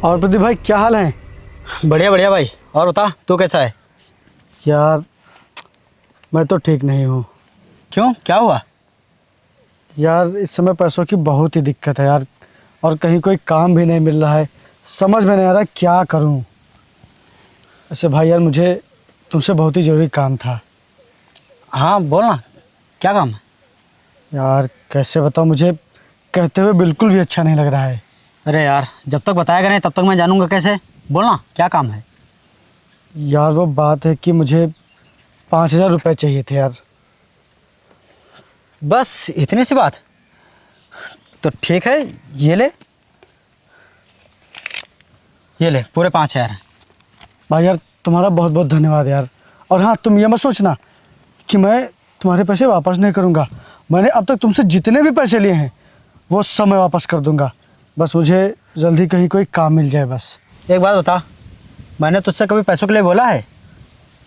और प्रदीप भाई क्या हाल है? बढ़िया बढ़िया भाई। और बता तू कैसा है? यार मैं तो ठीक नहीं हूँ। क्यों, क्या हुआ? यार इस समय पैसों की बहुत ही दिक्कत है यार, और कहीं कोई काम भी नहीं मिल रहा है। समझ में नहीं आ रहा क्या करूँ। ऐसे भाई यार मुझे तुमसे बहुत ही ज़रूरी काम था। हाँ बोल ना, क्या काम है? यार कैसे बताऊँ, मुझे कहते हुए बिल्कुल भी अच्छा नहीं लग रहा है। अरे यार जब तक बताएगा नहीं तब तक मैं जानूंगा कैसे? बोलना क्या काम है? यार वो बात है कि मुझे 5,000 रुपये चाहिए थे यार। बस इतनी सी बात? तो ठीक है, ये ले पूरे 5,000 हैं। भाई यार तुम्हारा बहुत बहुत धन्यवाद यार। और हाँ, तुम ये मत सोचना कि मैं तुम्हारे पैसे वापस नहीं करूँगा। मैंने अब तक तुमसे जितने भी पैसे लिए हैं वो सब मैं वापस कर दूँगा। बस मुझे जल्दी कहीं कोई काम मिल जाए बस। एक बात बता, मैंने तुझसे कभी पैसों के लिए बोला है?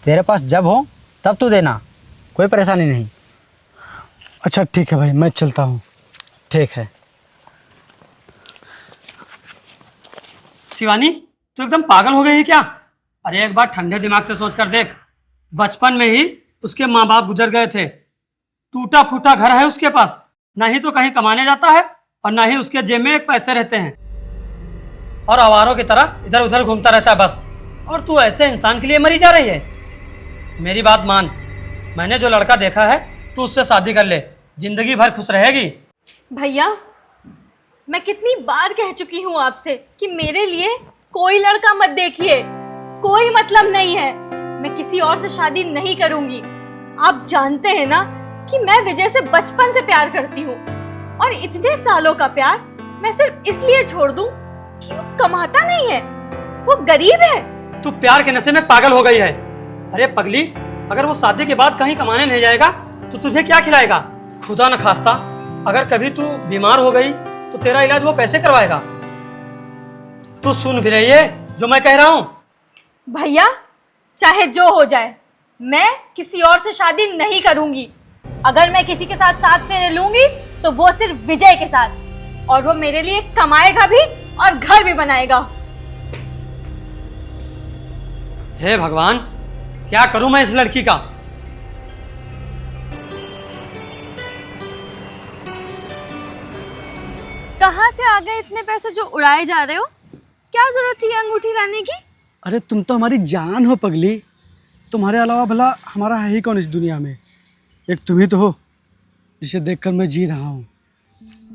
तेरे पास जब हो तब तू देना, कोई परेशानी नहीं। अच्छा ठीक है भाई, मैं चलता हूँ। ठीक है। शिवानी, तू एकदम पागल हो गई है क्या? अरे एक बार ठंडे दिमाग से सोच कर देख। बचपन में ही उसके माँ बाप गुजर गए थे, टूटा फूटा घर है उसके पास, ना ही तो कहीं कमाने जाता है और ना ही उसके जेब में एक पैसे रहते हैं, और आवारों की तरह इधर उधर घूमता रहता है बस। और तू ऐसे इंसान के लिए मरी जा रही है? मेरी बात मान, मैंने जो लड़का देखा है तू उससे शादी कर ले, जिंदगी भर खुश रहेगी। भैया, मैं कितनी बार कह चुकी हूँ आपसे कि मेरे लिए कोई लड़का मत देखिए, कोई मतलब नहीं है। मैं किसी और से शादी नहीं करूंगी। आप जानते हैं ना कि मैं विजय से बचपन से प्यार करती हूँ, और इतने सालों का प्यार मैं सिर्फ इसलिए छोड़ दूं कि वो कमाता नहीं है, वो गरीब है। तू प्यार के नशे में पागल हो गई है। अरे पगली, अगर वो शादी के बाद कहीं कमाने नहीं जाएगा तो तुझे क्या खिलाएगा? खुदा न खास्ता अगर कभी तू बीमार हो गई तो तेरा इलाज वो कैसे करवाएगा? तू सुन भी रही है जो मैं कह रहा हूँ? भैया, चाहे जो हो जाए, मैं किसी और से शादी नहीं करूंगी। अगर मैं किसी के साथ साथ फेरे लूंगी तो वो सिर्फ विजय के साथ, और वो मेरे लिए कमाएगा भी और घर भी बनाएगा। हे भगवान, क्या करूं मैं इस लड़की का? कहाँ से आ गए इतने पैसे जो उड़ाए जा रहे हो? क्या जरूरत थी अंगूठी लाने की? अरे तुम तो हमारी जान हो पगली, तुम्हारे अलावा भला हमारा है ही कौन इस दुनिया में? एक तुम ही तो हो जिसे देखकर मैं जी रहा हूँ।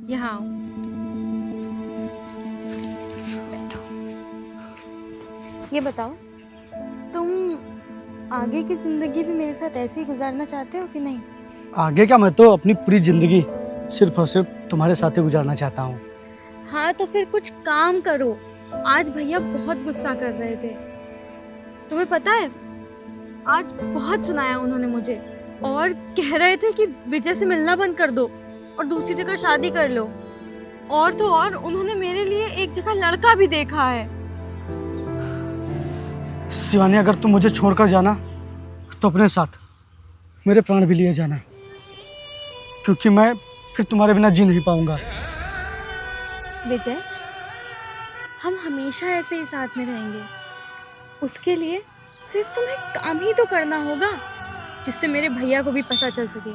यहाँ ये बताओ, तुम आगे की जिंदगी भी मेरे साथ ऐसे ही गुजारना चाहते हो कि नहीं? आगे क्या, मैं तो अपनी पूरी जिंदगी सिर्फ और सिर्फ तुम्हारे साथ ही गुजारना चाहता हूँ। हाँ तो फिर कुछ काम करो। आज भैया बहुत गुस्सा कर रहे थे, तुम्हें पता है? आज बहुत सुनाया उन्होंने मुझे, और कह रहे थे कि विजय से मिलना बंद कर दो और दूसरी जगह शादी कर लो। और तो और उन्होंने मेरे लिए एक जगह लड़का भी देखा है। शिवानी, अगर तुम मुझे छोड़कर जाना तो अपने साथ मेरे प्राण भी लिए जाना, क्योंकि मैं फिर तुम्हारे बिना जी नहीं पाऊंगा। विजय, हम हमेशा ऐसे ही साथ में रहेंगे। उसके लिए सिर्फ तुम्हें काम ही तो करना होगा, जिससे मेरे भैया को भी पता चल सके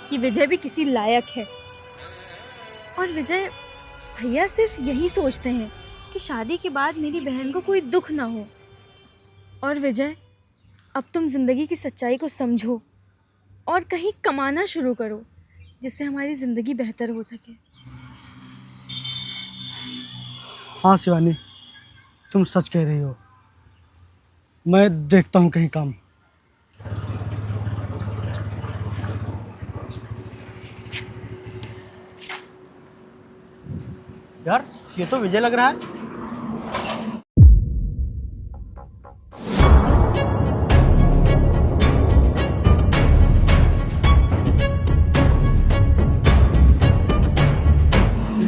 कि विजय भी किसी लायक है। और विजय, भैया सिर्फ यही सोचते हैं कि शादी के बाद मेरी बहन को कोई दुख ना हो। और विजय, अब तुम जिंदगी की सच्चाई को समझो और कहीं कमाना शुरू करो, जिससे हमारी ज़िंदगी बेहतर हो सके। हाँ शिवानी, तुम सच कह रही हो। मैं देखता हूँ कहीं काम। यार ये तो विजय लग रहा है।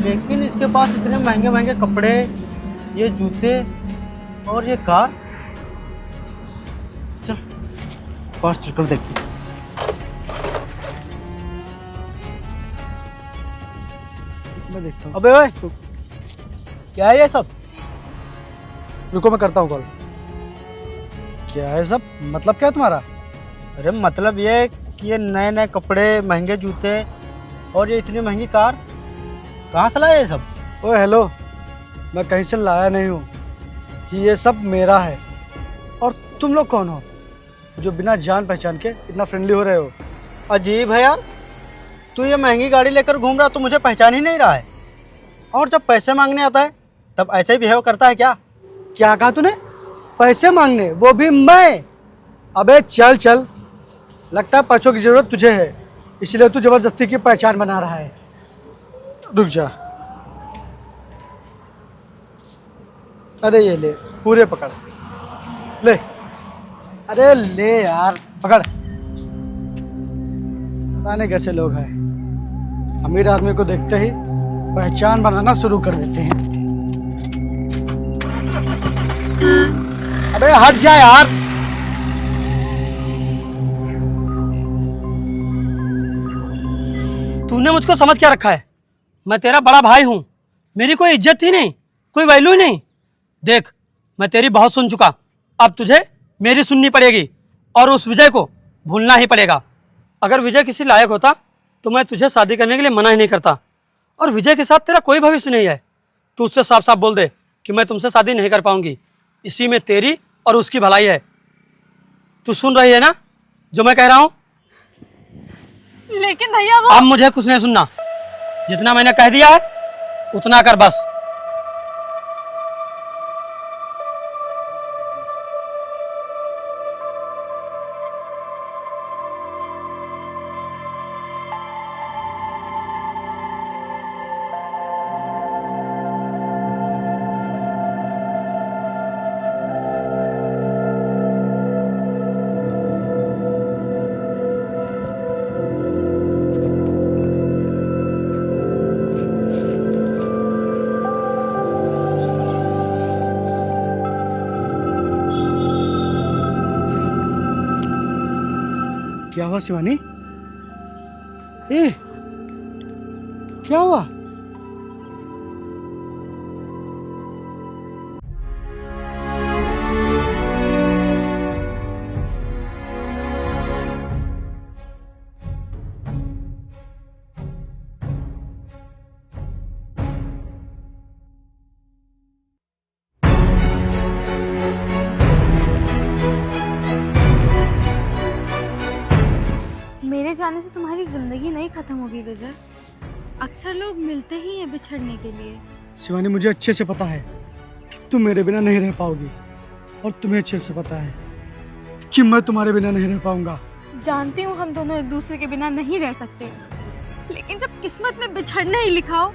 लेकिन इसके पास इतने महंगे महंगे कपड़े, ये जूते और ये कार। चल पास चलकर देखते। मैं देखता हूँ। अबे ओए, क्या है ये सब? रुको मैं करता हूँ कॉल। क्या है सब, मतलब क्या है तुम्हारा? अरे मतलब ये है कि ये नए नए कपड़े, महंगे जूते और ये इतनी महंगी कार कहाँ से लाए ये सब? ओए हेलो, मैं कहीं से लाया नहीं हूँ, ये सब मेरा है। और तुम लोग कौन हो जो बिना जान पहचान के इतना फ्रेंडली हो रहे हो? अजीब है यार, तू ये महंगी गाड़ी लेकर घूम रहा तो मुझे पहचान ही नहीं रहा है, और जब पैसे मांगने आता है तब ऐसे ही बिहेव करता है क्या? क्या कहा तूने? पैसे मांगने, वो भी मैं? अबे चल चल, लगता है पैसों की ज़रूरत तुझे है, इसलिए तू ज़बरदस्ती की पहचान बना रहा है। रुक जा। अरे ये ले, पूरे पकड़ ले। अरे ले यार, पकड़। पता नहीं कैसे लोग हैं, अमीर आदमी को देखते ही पहचान बनाना शुरू कर देते हैं। अबे हट जा यार। तूने मुझको समझ क्या रखा है? मैं तेरा बड़ा भाई हूँ, मेरी कोई इज्जत ही नहीं, कोई वैल्यू ही नहीं। देख, मैं तेरी बहुत सुन चुका, अब तुझे मेरी सुननी पड़ेगी और उस विजय को भूलना ही पड़ेगा। अगर विजय किसी लायक होता तो मैं तुझे शादी करने के लिए मना ही नहीं करता, और विजय के साथ तेरा कोई भविष्य नहीं है। तू उससे साफ साफ बोल दे कि मैं तुमसे शादी नहीं कर पाऊंगी, इसी में तेरी और उसकी भलाई है। तू सुन रही है ना जो मैं कह रहा हूँ? लेकिन भैया वो अब मुझे कुछ नहीं सुनना, जितना मैंने कह दिया है उतना कर बस। क्या हुआ शिवानी? ए, क्या हुआ? मेरे जाने से तुम्हारी जिंदगी नहीं खत्म होगी विजय। अक्सर लोग मिलते ही हैं बिछड़ने के लिए। शिवानी, मुझे अच्छे से पता है कि तुम मेरे बिना नहीं रह पाओगी, और तुम्हें अच्छे से पता है कि मैं तुम्हारे बिना नहीं रह पाऊंगा। जानती हूँ हम दोनों एक दूसरे के बिना नहीं रह सकते, लेकिन जब किस्मत में बिछड़ना ही लिखा हो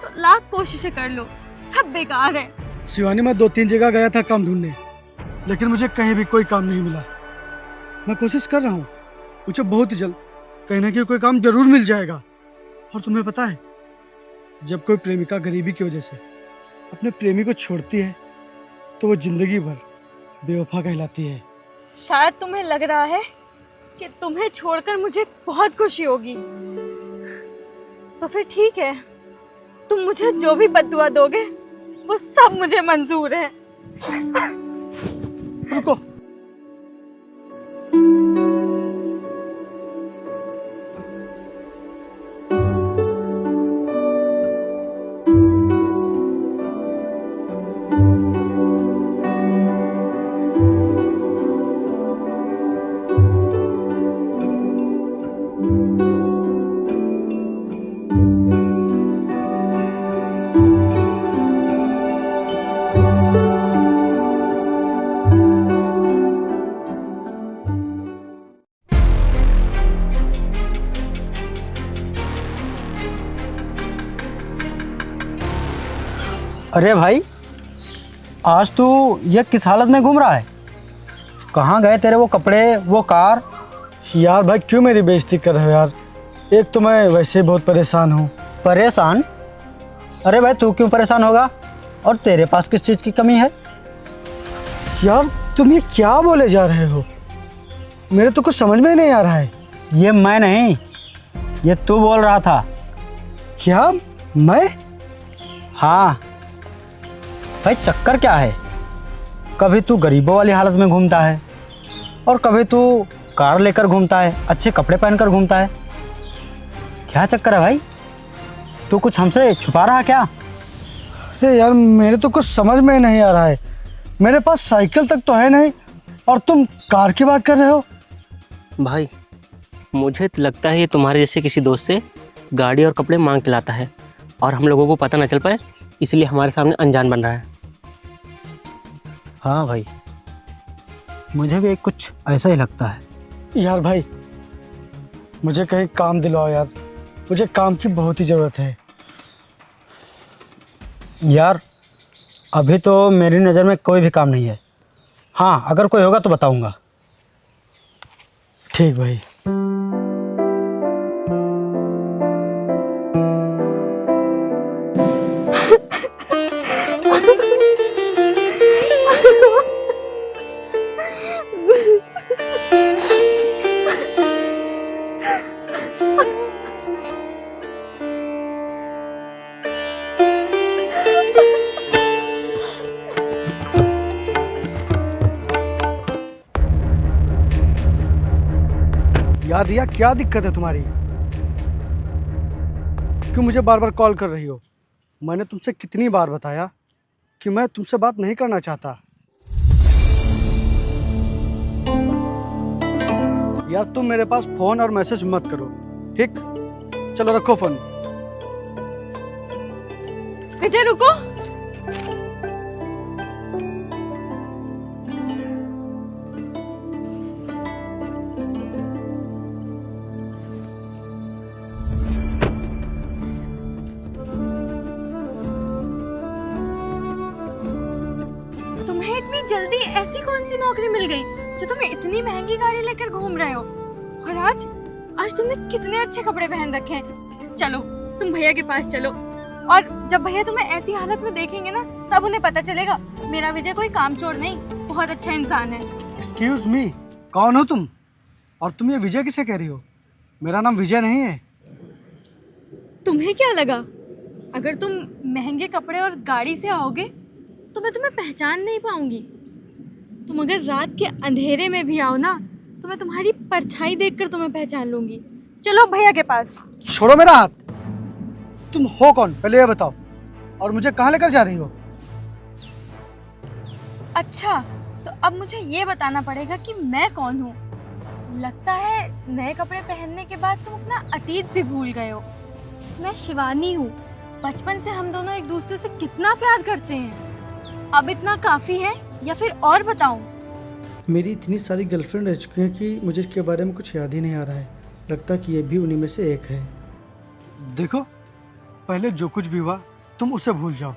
तो लाख कोशिशें कर लो, सब बेकार है। शिवानी, मैं 2-3 जगह गया था काम ढूंढने, लेकिन मुझे कहीं भी कोई काम नहीं मिला। मैं कोशिश कर रहा हूँ, मुझे बहुत ही जल्द कहीं ना कहीं कोई काम जरूर मिल जाएगा। और तुम्हें पता है, जब कोई प्रेमिका गरीबी की वजह से अपने प्रेमी को छोड़ती है तो वो जिंदगी भर बेवफा कहलाती है। शायद तुम्हें लग रहा है कि तुम्हें छोड़कर मुझे बहुत खुशी होगी, तो फिर ठीक है, तुम मुझे जो भी बद्दुआ दोगे वो सब मुझे मंजूर है। रुको, अरे भाई, आज तू ये किस हालत में घूम रहा है? कहाँ गए तेरे वो कपड़े, वो कार? यार भाई क्यों मेरी बेइज्जती कर रहे हो यार? एक तो मैं वैसे ही बहुत परेशान हूँ। परेशान? अरे भाई तू क्यों परेशान होगा, और तेरे पास किस चीज़ की कमी है? यार तुम ये क्या बोले जा रहे हो? मेरे तो कुछ समझ में ही नहीं आ रहा है। ये मैं नहीं, ये तू बोल रहा था। क्या मैं? हाँ भाई, चक्कर क्या है? कभी तू गरीबों वाली हालत में घूमता है और कभी तू कार लेकर घूमता है, अच्छे कपड़े पहनकर घूमता है। क्या चक्कर है भाई? तू कुछ हमसे छुपा रहा क्या? अरे यार मेरे तो कुछ समझ में ही नहीं आ रहा है। मेरे पास साइकिल तक तो है नहीं और तुम कार की बात कर रहे हो। भाई मुझे तो लगता है ये तुम्हारे जैसे किसी दोस्त से गाड़ी और कपड़े मांग के लाता है और हम लोगों को पता न चल पाए, इसलिए हमारे सामने अनजान बन रहा है। हाँ भाई, मुझे भी कुछ ऐसा ही लगता है। यार भाई मुझे कहीं काम दिलवाओ यार, मुझे काम की बहुत ही ज़रूरत है। यार अभी तो मेरी नज़र में कोई भी काम नहीं है। हाँ, अगर कोई होगा तो बताऊंगा। ठीक भाई। यार रिया क्या दिक्कत है तुम्हारी? क्यों मुझे बार बार कॉल कर रही हो? मैंने तुमसे कितनी बार बताया कि मैं तुमसे बात नहीं करना चाहता। यार तुम मेरे पास फोन और मैसेज मत करो, ठीक? चलो रखो फोन। विजय रुको। तुम्हें इतनी जल्दी ऐसी कौन सी नौकरी मिल गई जो तुम्हें इतनी महंगी गाड़ी लेकर घूम रहे हो? और आज तुमने कितने अच्छे कपड़े पहन रखे हैं। चलो तुम भैया के पास चलो, और जब भैया तुम्हें ऐसी हालत में देखेंगे ना तब उन्हें पता चलेगा मेरा विजय कोई कामचोर नहीं, बहुत अच्छा इंसान है। एक्सक्यूज मी, कौन हो तुम? और तुम ये विजय किसे कह रही हो? मेरा नाम विजय नहीं है। तुम्हें क्या लगा अगर तुम महंगे कपड़े और गाड़ी से आओगे तो मैं तुम्हें पहचान नहीं पाऊंगी? तुम अगर रात के अंधेरे में भी आओ ना तो मैं तुम्हारी परछाई देखकर तुम्हें पहचान लूंगी। चलो भैया के पास। छोड़ो मेरा हाथ। तुम हो कौन पहले ये बताओ, और मुझे कहाँ लेकर जा रही हो? अच्छा तो अब मुझे ये बताना पड़ेगा कि मैं कौन हूँ। लगता है नए कपड़े पहनने के बाद तुम अपना अतीत भी भूल गए हो। मैं शिवानी हूँ, बचपन से हम दोनों एक दूसरे से कितना प्यार करते हैं। अब इतना काफी है या फिर और बताऊं? मेरी इतनी सारी गर्लफ्रेंड रह चुकी हैं कि मुझे इसके बारे में कुछ याद ही नहीं आ रहा है। लगता है कि ये भी उन्हीं में से एक है। देखो पहले जो कुछ भी हुआ तुम उसे भूल जाओ,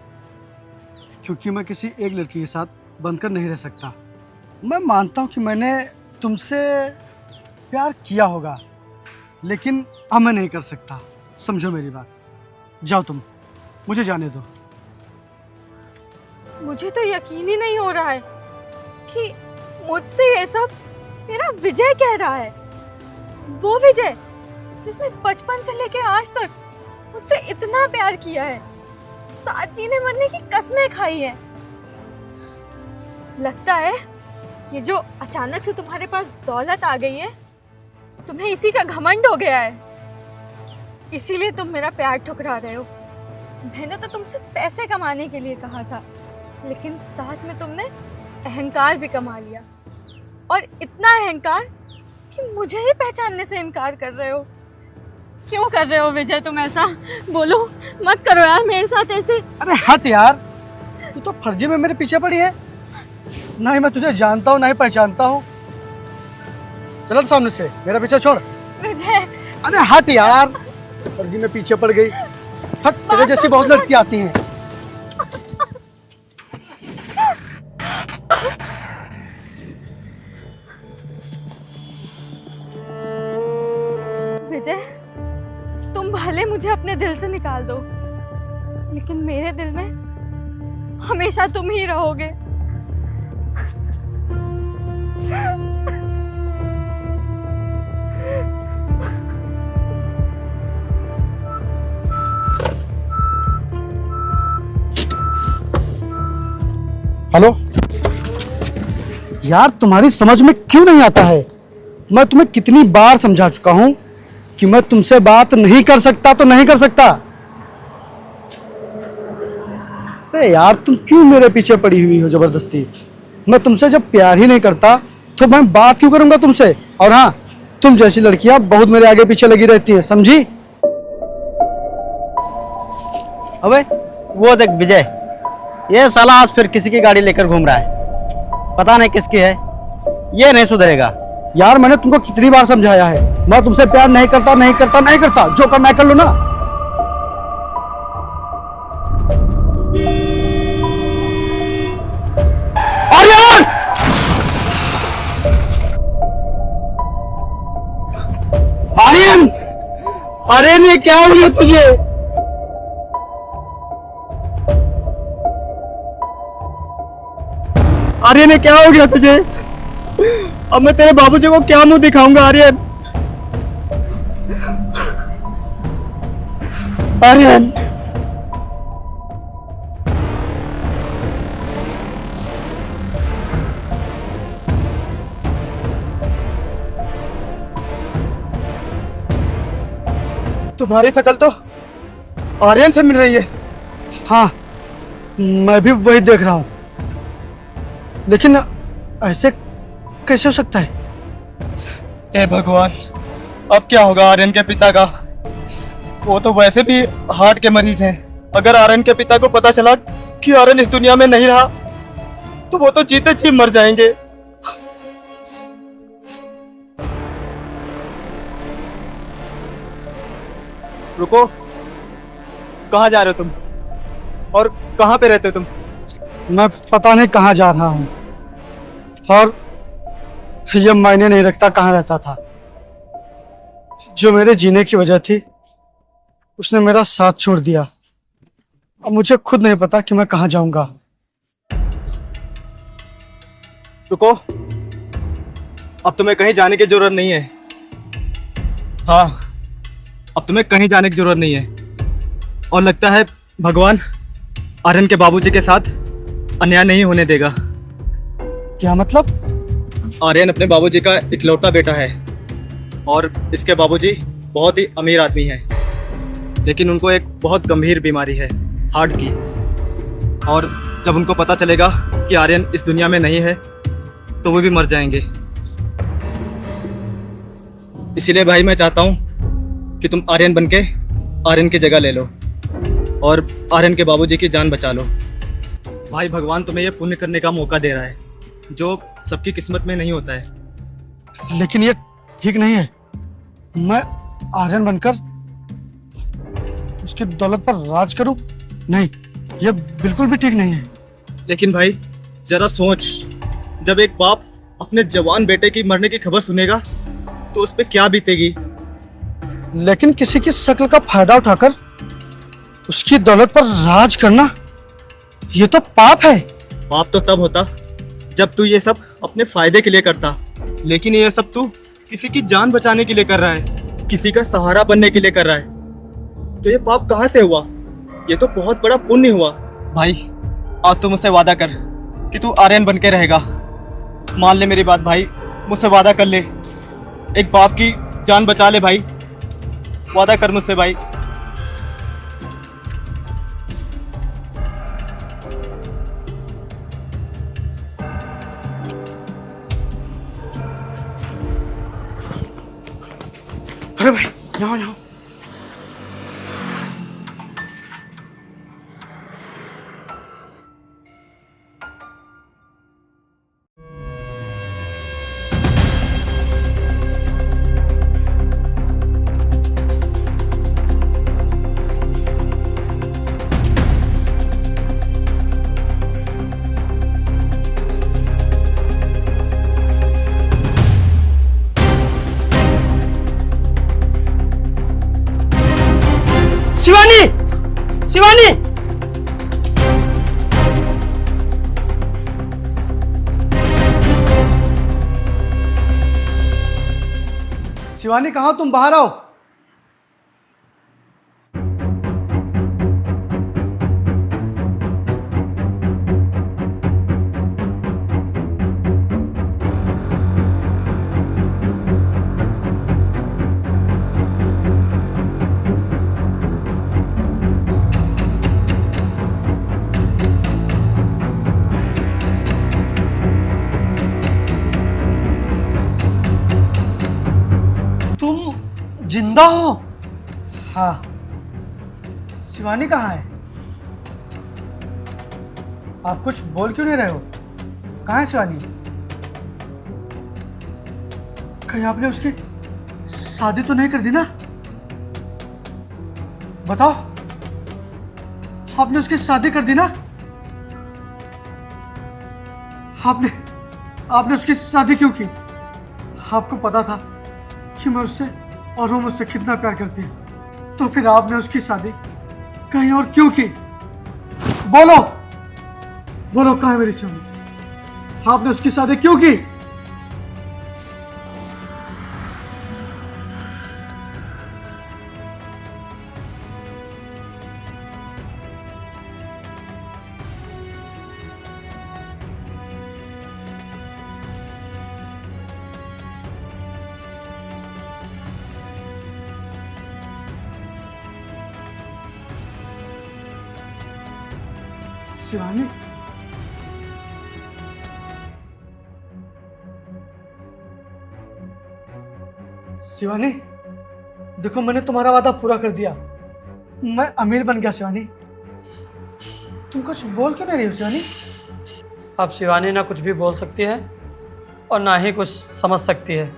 क्योंकि मैं किसी एक लड़की के साथ बनकर नहीं रह सकता। मैं मानता हूँ कि मैंने तुमसे प्यार किया होगा, लेकिन अब मैं नहीं कर सकता। समझो मेरी बात। जाओ तुम, मुझे जाने दो। मुझे तो यकीन ही नहीं हो रहा है कि मुझसे ये सब मेरा विजय कह रहा है। वो विजय जिसने बचपन से लेकर आज तक मुझसे इतना प्यार किया है, साथ जीने मरने की कसमें खाई है। लगता है ये जो अचानक से तुम्हारे पास दौलत आ गई है, तुम्हें इसी का घमंड हो गया है, इसीलिए तुम मेरा प्यार ठुकरा रहे हो। मैंने तो तुमसे पैसे कमाने के लिए कहा था, लेकिन साथ में तुमने अहंकार भी कमा लिया, और इतना अहंकार कि मुझे ही पहचानने से इनकार कर रहे हो। क्यों कर रहे हो विजय तुम ऐसा? बोलो, मत करो यार मेरे साथ ऐसे। अरे हट यार, तू तो फर्जी में मेरे पीछे पड़ी है। ना ही मैं तुझे जानता हूँ ना ही पहचानता हूँ। चलो सामने से, मेरा पीछा छोड़। विजय अरे हट यार, फर्जी में पीछे पड़ गई। हट, तेरे जैसी बहुत लड़की आती हैं। विजय तुम भले मुझे अपने दिल से निकाल दो, लेकिन मेरे दिल में हमेशा तुम ही रहोगे। हेलो यार तुम्हारी समझ में क्यों नहीं आता है? मैं तुम्हें कितनी बार समझा चुका हूं कि मैं तुमसे बात नहीं कर सकता तो नहीं कर सकता। अरे यार तुम क्यों मेरे पीछे पड़ी हुई हो जबरदस्ती? मैं तुमसे जब प्यार ही नहीं करता तो मैं बात क्यों करूंगा तुमसे? और हाँ, तुम जैसी लड़कियां बहुत मेरे आगे पीछे लगी रहती हैं, समझी? अबे वो देख विजय, ये साला आज फिर किसी की गाड़ी लेकर घूम रहा है, पता नहीं किसकी है। ये नहीं सुधरेगा। यार मैंने तुमको कितनी बार समझाया है, मैं तुमसे प्यार नहीं करता नहीं करता नहीं करता, जो करना है कर लो ना। आर्यन! आर्यन! आर्यन ये क्या हो गया तुझे? आर्यन ये क्या हो गया तुझे? अब मैं तेरे बाबूजी को क्या मुंह दिखाऊंगा आर्यन? आर्यन! तुम्हारी शक्ल तो आर्यन से मिल रही है। हाँ, मैं भी वही देख रहा हूं, लेकिन ऐसे कैसे हो सकता है? हे भगवान, अब क्या होगा आर्यन के पिता का? वो तो वैसे भी हार्ट के मरीज हैं। अगर आर्यन के पिता को पता चला कि आर्यन इस दुनिया में नहीं रहा तो वो तो जीते जी मर जाएंगे। रुको, कहाँ जा रहे हो तुम? और कहाँ पे रहते हो तुम? मैं पता नहीं कहाँ जा रहा हूँ, और ये मायने नहीं रखता कहाँ रहता था। जो मेरे जीने की वजह थी उसने मेरा साथ छोड़ दिया। अब मुझे खुद नहीं पता कि मैं कहाँ जाऊंगा। रुको, अब तुम्हें कहीं जाने की जरूरत नहीं है। हाँ, अब तुम्हें कहीं जाने की जरूरत नहीं है। और लगता है भगवान आर्यन के बाबूजी के साथ अन्याय नहीं होने देगा। क्या मतलब? आर्यन अपने बाबूजी का इकलौता बेटा है और इसके बाबूजी बहुत ही अमीर आदमी है, लेकिन उनको एक बहुत गंभीर बीमारी है, हार्ट की। और जब उनको पता चलेगा कि आर्यन इस दुनिया में नहीं है तो वो भी मर जाएंगे। इसीलिए भाई मैं चाहता हूँ कि तुम आर्यन बनके आर्यन की जगह ले लो और आर्यन के बाबूजी की जान बचा लो। भाई भगवान तुम्हें ये पुण्य करने का मौका दे रहा है जो सबकी किस्मत में नहीं होता है। लेकिन ये ठीक नहीं है। मैं आर्यन बनकर उसकी दौलत पर राज करूं? नहीं, ये बिल्कुल भी ठीक नहीं है। लेकिन भाई जरा सोच, जब एक बाप अपने जवान बेटे की मरने की खबर सुनेगा तो उस पर क्या बीतेगी। लेकिन किसी की शक्ल का फायदा उठाकर उसकी दौलत पर राज करना, ये तो पाप है। पाप तो तब होता जब तू ये सब अपने फायदे के लिए करता, लेकिन ये सब तू किसी की जान बचाने के लिए कर रहा है, किसी का सहारा बनने के लिए कर रहा है। तो ये पाप कहाँ से हुआ? ये तो बहुत बड़ा पुण्य हुआ। भाई आज तू मुझसे वादा कर कि तू आर्यन बन के रहेगा। मान ले मेरी बात भाई, मुझसे वादा कर ले, एक बाप की जान बचा ले भाई, वादा कर मुझसे भाई। अरे भाई यहाँ यहाँ शिवानी, शिवानी, शिवानी कहाँ हो? तुम बाहर आओ। जिंदा हो? हाँ। शिवानी कहाँ है? आप कुछ बोल क्यों नहीं रहे हो? कहाँ है शिवानी? कहीं आपने उसकी शादी तो नहीं कर दी ना? बताओ, आपने उसकी शादी कर दी ना? आपने उसकी शादी क्यों की? आपको पता था कि मैं उससे और वो मुझसे कितना प्यार करती है, तो फिर आपने उसकी शादी कहीं और क्यों की? बोलो बोलो, कहाँ है मेरी शिवानी? आपने उसकी शादी क्यों की? शिवानी, शिवानी, देखो मैंने तुम्हारा वादा पूरा कर दिया। मैं अमीर बन गया शिवानी। तुम कुछ बोल क्यों नहीं रही हो शिवानी? अब शिवानी ना कुछ भी बोल सकती है और ना ही कुछ समझ सकती है,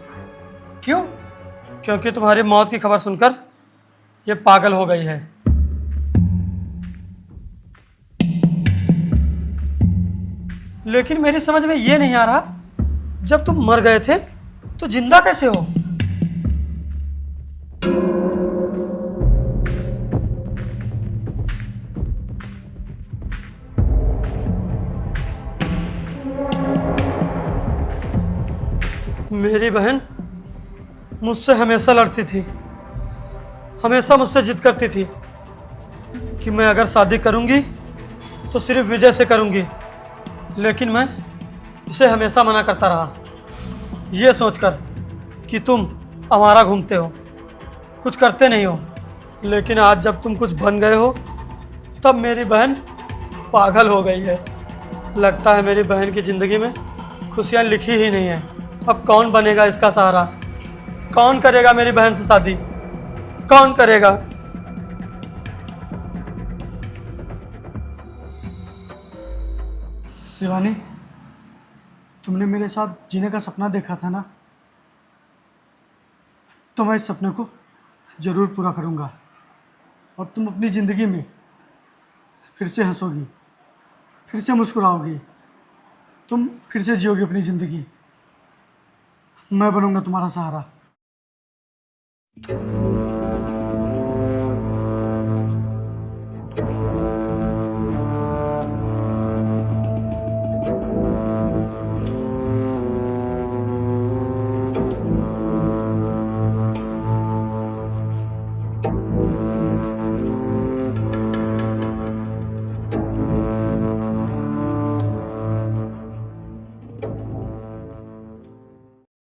क्यों? क्योंकि तुम्हारी मौत की खबर सुनकर ये पागल हो गई है। लेकिन मेरी समझ में ये नहीं आ रहा, जब तुम मर गए थे तो जिंदा कैसे हो? मेरी बहन मुझसे हमेशा लड़ती थी, हमेशा मुझसे जिद करती थी कि मैं अगर शादी करूंगी तो सिर्फ विजय से करूंगी, लेकिन मैं इसे हमेशा मना करता रहा, ये सोचकर कि तुम आवारा घूमते हो, कुछ करते नहीं हो। लेकिन आज जब तुम कुछ बन गए हो तब मेरी बहन पागल हो गई है। लगता है मेरी बहन की ज़िंदगी में खुशियाँ लिखी ही नहीं है। अब कौन बनेगा इसका सहारा? कौन करेगा मेरी बहन से शादी? कौन करेगा? शिवानी, तुमने मेरे साथ जीने का सपना देखा था ना, तो मैं इस सपने को ज़रूर पूरा करूँगा और तुम अपनी ज़िंदगी में फिर से हंसोगी, फिर से मुस्कुराओगी, तुम फिर से जियोगी अपनी ज़िंदगी। मैं बनूँगा तुम्हारा सहारा।